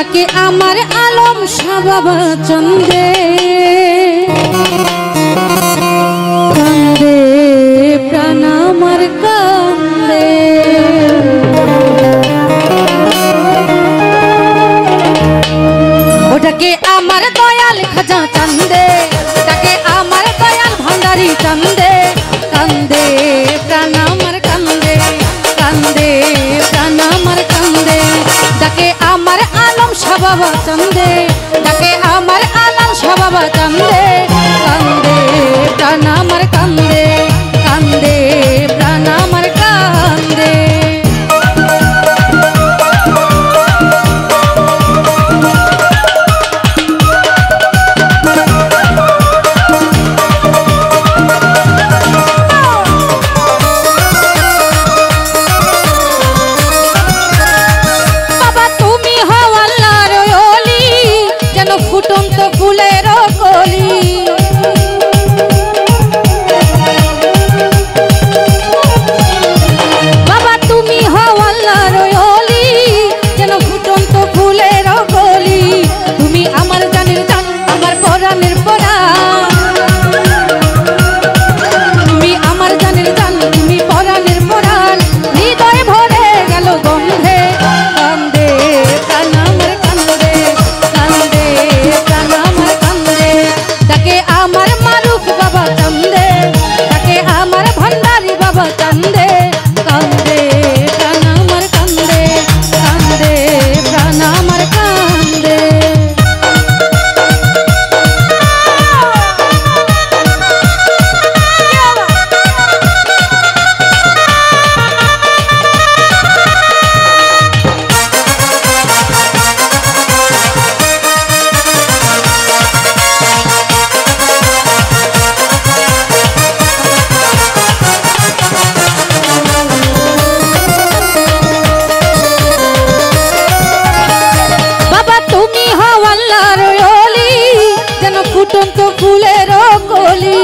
ডাকে আমার আলম শাহ বাবা চন্দে কান্দে প্রাণ আমার কান্দে ওটাকে আমার দয়াল খাজা চান্দে ডাকে আমার দয়াল ভান্ডারি চান্দে কান্দে প্রাণ আমার কান্দে কান্দে প্রাণ আমার কান্দে ডাকে আমার আলম শাহ বাবা চন্দে ডাকে আমার আলম শাহ বাবা চন্দে কান্দে প্রাণ আমার কান্দে কান্দে প্রাণ আমার কান্দে ফুটন্ত ফুলের কলি বাবা তুমি হও আল্লাহর ওলি যেন ফুটন্ত ফুলের কলি তুমি আমার জানের জান আমার পরাণের পরাণ তুমি আমার জানের জান তুমি পরাণের পরাণ হৃদয় ভরে গেল গন্ধে কান্দে প্রাণ আমার কান্দে কান্দে প্রাণ আমার কান্দে ডাকে আমার মারুফ বাবা কান্দে ডাকে আমার ভান্ডারি বাবা কান্দে কান্দে প্রাণ আমার কান্দে কান্দে প্রাণ আমার কান্দে ফুটন্ত ফুলের কলি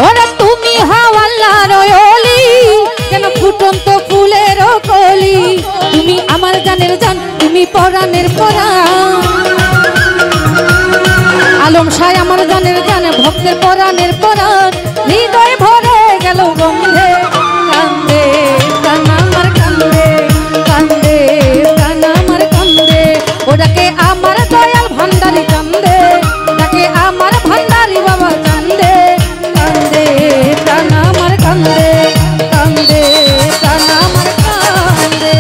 ওরে তুমি হও আল্লাহর ওলি যেন ফুটন্ত ফুলের কলি তুমি আমার জানের জান তুমি পরাণের পরাণ আলম শাহ আমার জানের জান ভক্তের পরাণের পরাণ হৃদয় ভরে গেল গন্ধে কান্দে প্রাণ আমার কান্দে কান্দে প্রাণ আমার কান্দে ওটাকে আমার দয়াল ভান্ডারি কান্দে ডাকে আমার ভান্ডারি বাবা কান্দে কান্দে প্রাণ আমার কান্দে কান্দে প্রাণ আমার কান্দে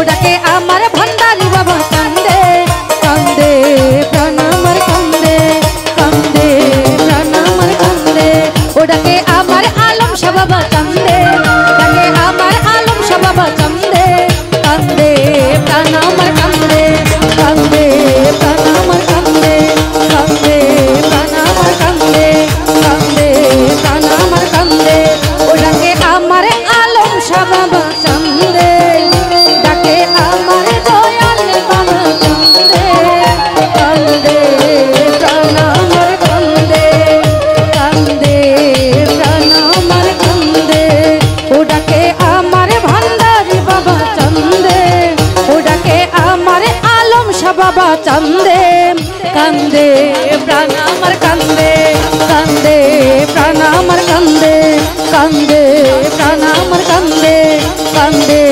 ওটাকে আমার ভান্ডারি বাবা কান্দে কান্দে প্রাণ আমার কান্দে কান্দে প্রাণ আমার কান্দে ওটাকে আমার আলম শাহ বাবা কান্দে ওটাকে আমার আলম শাহ বাবা কান্দে কান্দে প্রাণ আমার কান্দে কান্দে প্রাণ আমার কান্দে কান্দে প্রাণ আমার কান্দে কান্দে প্রাণ আমার কান্দে ওটাকে আমার আলম শাহ বাবা কান্দে ডাকে আমার দয়াল বাবা কান্দে কান্দে প্রাণ আমার কান্দে কান্দে প্রাণ আমার কান্দে ওটাকে আমার ভান্ডারি বাবা কান্দে ওটাকে আমার আলম শাহ বাবা কান্দে কান্দে প্রাণ আমার কান্দে কান্দে প্রাণ আমার কান্দে কান্দে প্রাণ আমার কান্দে কান্দে